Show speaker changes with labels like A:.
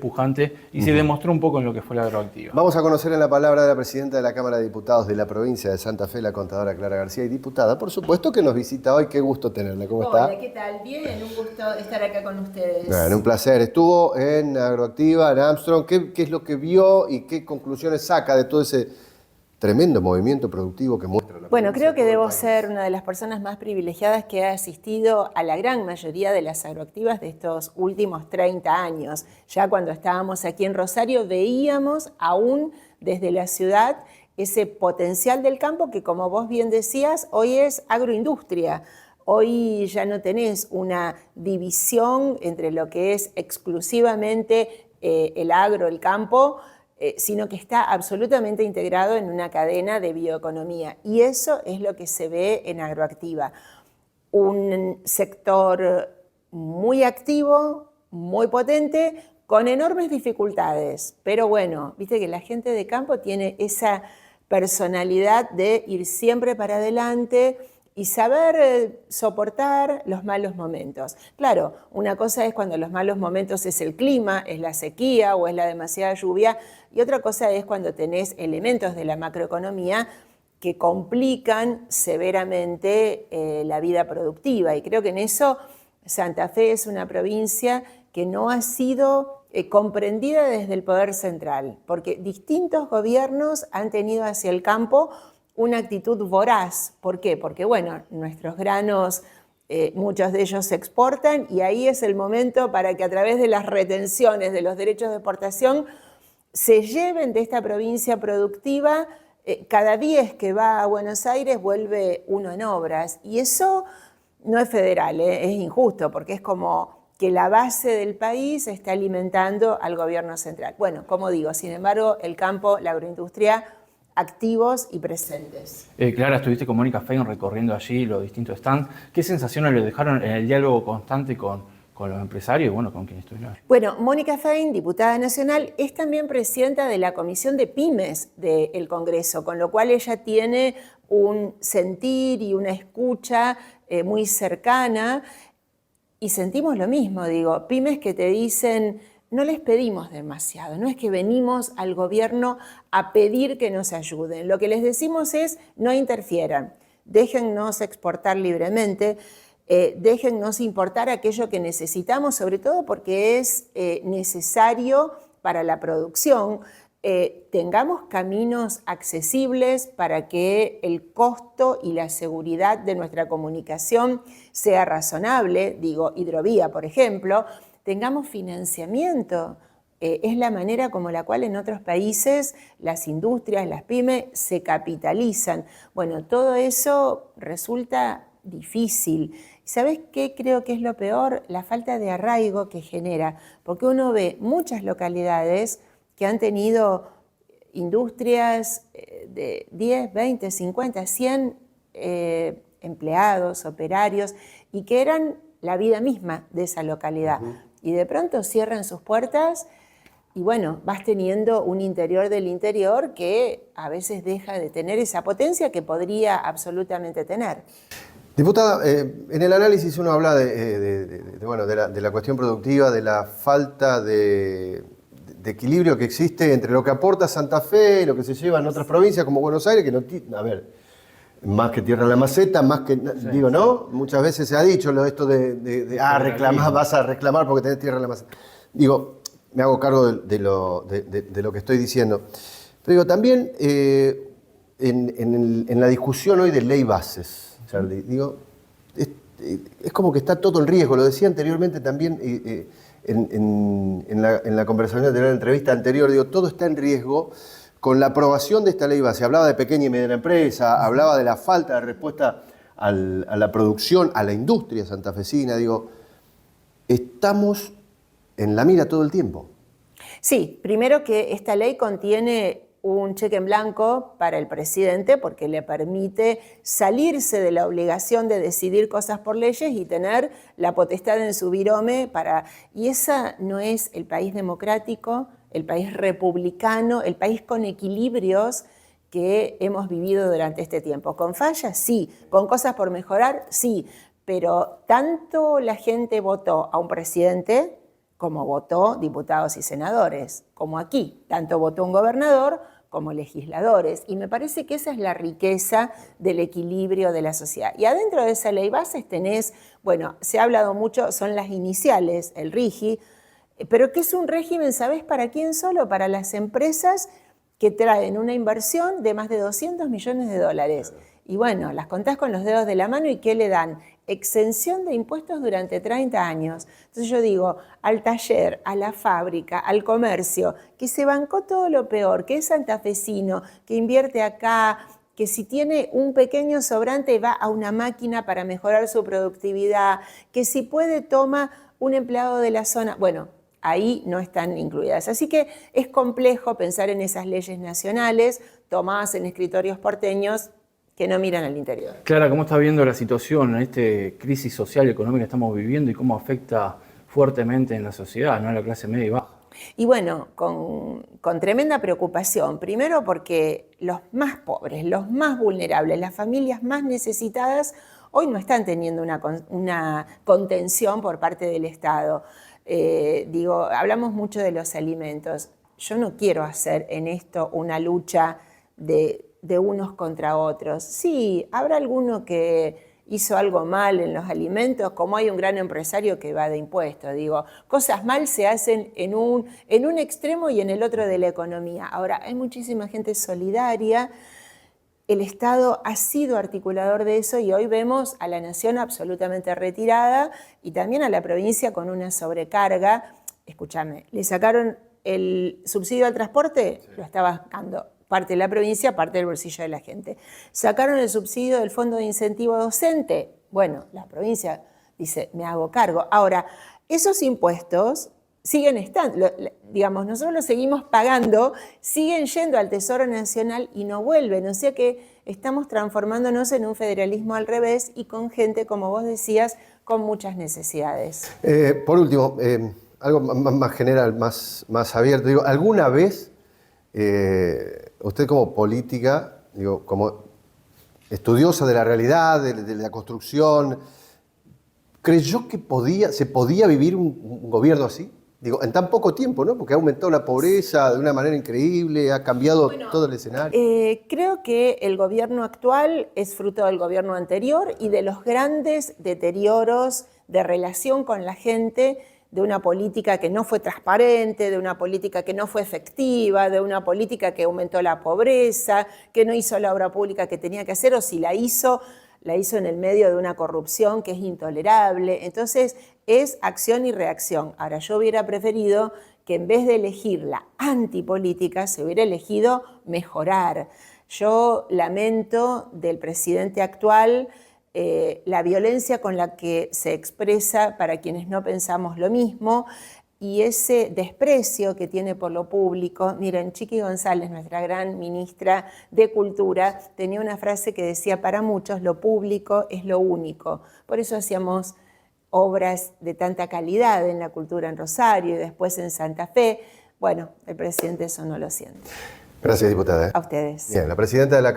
A: pujante y se demostró un poco en lo que fue la agroactiva.
B: Vamos a conocer en la palabra de la presidenta de la Cámara de Diputados de la provincia de Santa Fe, la contadora Clara García, y diputada, por supuesto, que nos visita hoy. Qué gusto tenerla. ¿Cómo está?
C: Hola, ¿qué tal? Bien, un gusto estar acá con ustedes.
B: Bueno, un placer. Estuvo en Agroactiva, en Armstrong. ¿Qué es lo que vio y qué conclusiones saca de todo ese tremendo movimiento productivo que muestra la
C: Bueno,
B: provincia
C: creo que
B: de todo el
C: debo
B: país?
C: ser una de las personas más privilegiadas que ha asistido a la gran mayoría de las agroactivas de estos últimos 30 años. Ya cuando estábamos aquí en Rosario veíamos aún desde la ciudad ese potencial del campo que, como vos bien decías, hoy es agroindustria. Hoy ya no tenés una división entre lo que es exclusivamente el agro, el campo, sino que está absolutamente integrado en una cadena de bioeconomía. Y eso es lo que se ve en Agroactiva. Un sector muy activo, muy potente, con enormes dificultades. Pero bueno, viste que la gente de campo tiene esa personalidad de ir siempre para adelante y saber soportar los malos momentos. Claro, una cosa es cuando los malos momentos es el clima, es la sequía o es la demasiada lluvia, y otra cosa es cuando tenés elementos de la macroeconomía que complican severamente la vida productiva. Y creo que en eso Santa Fe es una provincia que no ha sido comprendida desde el poder central, porque distintos gobiernos han tenido hacia el campo una actitud voraz. ¿Por qué? Porque, bueno, nuestros granos, muchos de ellos se exportan y ahí es el momento para que a través de las retenciones de los derechos de exportación se lleven de esta provincia productiva. Cada 10 que va a Buenos Aires vuelve uno en obras. Y eso no es federal, es injusto, porque es como que la base del país está alimentando al gobierno central. Bueno, como digo, sin embargo, el campo, la agroindustria, activos y presentes.
A: Clara, estuviste con Mónica Fein recorriendo allí los distintos stands. ¿Qué sensaciones le dejaron en el diálogo constante con los empresarios y bueno, con quienes estuvieron?
C: Bueno, Mónica Fein, diputada nacional, es también presidenta de la Comisión de Pymes del Congreso, con lo cual ella tiene un sentir y una escucha muy cercana, y sentimos lo mismo, digo, pymes que te dicen, no les pedimos demasiado, no es que venimos al gobierno a pedir que nos ayuden, lo que les decimos es no interfieran, déjennos exportar libremente, déjennos importar aquello que necesitamos, sobre todo porque es necesario para la producción. Tengamos caminos accesibles para que el costo y la seguridad de nuestra comunicación sea razonable, digo, hidrovía, por ejemplo, tengamos financiamiento. Es la manera como la cual en otros países las industrias, las pymes se capitalizan. Bueno, todo eso resulta difícil. ¿Sabés qué creo que es lo peor? La falta de arraigo que genera, porque uno ve muchas localidades que han tenido industrias de 10, 20, 50, 100 empleados, operarios, y que eran la vida misma de esa localidad. Y de pronto cierran sus puertas y bueno, vas teniendo un interior del interior que a veces deja de tener esa potencia que podría absolutamente tener.
B: Diputada, en el análisis uno habla de la cuestión productiva, de la falta de equilibrio que existe entre lo que aporta Santa Fe y lo que se lleva en otras provincias como Buenos Aires, que no tiene, a ver, más que tierra en la maceta, más que, sí, digo, ¿no? Sí. Muchas veces se ha dicho esto reclamar, vas a reclamar porque tenés tierra en la maceta. Digo, me hago cargo de lo que estoy diciendo. Pero digo, también en la discusión hoy de ley bases, Charlie, digo, es como que está todo en riesgo. Lo decía anteriormente también en la conversación de la entrevista anterior, digo, todo está en riesgo con la aprobación de esta ley base. Hablaba de pequeña y mediana empresa, hablaba de la falta de respuesta a la producción, a la industria santafesina. Digo, estamos en la mira todo el tiempo.
C: Sí, primero que esta ley contiene un cheque en blanco para el presidente porque le permite salirse de la obligación de decidir cosas por leyes y tener la potestad en su virome para... Y esa no es el país democrático, el país republicano, el país con equilibrios que hemos vivido durante este tiempo. ¿Con fallas? Sí. ¿Con cosas por mejorar? Sí. Pero tanto la gente votó a un presidente como votó diputados y senadores, como aquí, tanto votó un gobernador como legisladores. Y me parece que esa es la riqueza del equilibrio de la sociedad. Y adentro de esa ley bases tenés, bueno, se ha hablado mucho, son las iniciales, el RIGI, pero que es un régimen, ¿sabés para quién solo? Para las empresas que traen una inversión de más de 200 millones de dólares. Y bueno, las contás con los dedos de la mano y ¿qué le dan? Exención de impuestos durante 30 años. Entonces yo digo, al taller, a la fábrica, al comercio, que se bancó todo lo peor, que es santafesino, que invierte acá, que si tiene un pequeño sobrante va a una máquina para mejorar su productividad, que si puede toma un empleado de la zona. Bueno, ahí no están incluidas. Así que es complejo pensar en esas leyes nacionales tomadas en escritorios porteños que no miran al interior.
A: Clara, ¿cómo está viendo la situación en esta crisis social y económica que estamos viviendo y cómo afecta fuertemente en la sociedad, ¿no? En la clase media y baja?
C: Y bueno, con tremenda preocupación. Primero porque los más pobres, los más vulnerables, las familias más necesitadas, hoy no están teniendo una contención por parte del Estado. Hablamos mucho de los alimentos. Yo no quiero hacer en esto una lucha de unos contra otros. Sí, habrá alguno que hizo algo mal en los alimentos, como hay un gran empresario que va de impuestos. Cosas mal se hacen en un extremo y en el otro de la economía. Ahora, hay muchísima gente solidaria. El Estado ha sido articulador de eso y hoy vemos a la nación absolutamente retirada y también a la provincia con una sobrecarga. Escúchame, le sacaron el subsidio al transporte, lo está bancando parte de la provincia, parte del bolsillo de la gente. Sacaron el subsidio del Fondo de Incentivo Docente. Bueno, la provincia dice, me hago cargo. Ahora, esos impuestos siguen estando, nosotros los seguimos pagando, siguen yendo al Tesoro Nacional y no vuelven. O sea que estamos transformándonos en un federalismo al revés y con gente, como vos decías, con muchas necesidades.
B: Por último, algo más general, más abierto. ¿Alguna vez usted como política, como estudiosa de la realidad, de la construcción, creyó que se podía vivir un gobierno así? En tan poco tiempo, ¿no? Porque ha aumentado la pobreza de una manera increíble, ha cambiado todo el escenario.
C: Creo que el gobierno actual es fruto del gobierno anterior y de los grandes deterioros de relación con la gente, de una política que no fue transparente, de una política que no fue efectiva, de una política que aumentó la pobreza, que no hizo la obra pública que tenía que hacer, o si la hizo en el medio de una corrupción que es intolerable. Entonces, es acción y reacción. Ahora, yo hubiera preferido que en vez de elegir la antipolítica, se hubiera elegido mejorar. Yo lamento del presidente actual la violencia con la que se expresa para quienes no pensamos lo mismo y ese desprecio que tiene por lo público. Miren, Chiqui González, nuestra gran ministra de Cultura, tenía una frase que decía, para muchos lo público es lo único. Por eso hacíamos obras de tanta calidad en la cultura en Rosario y después en Santa Fe. Bueno, el presidente eso no lo siente.
B: Gracias, diputada.
C: A ustedes.
B: Bien, la presidenta de la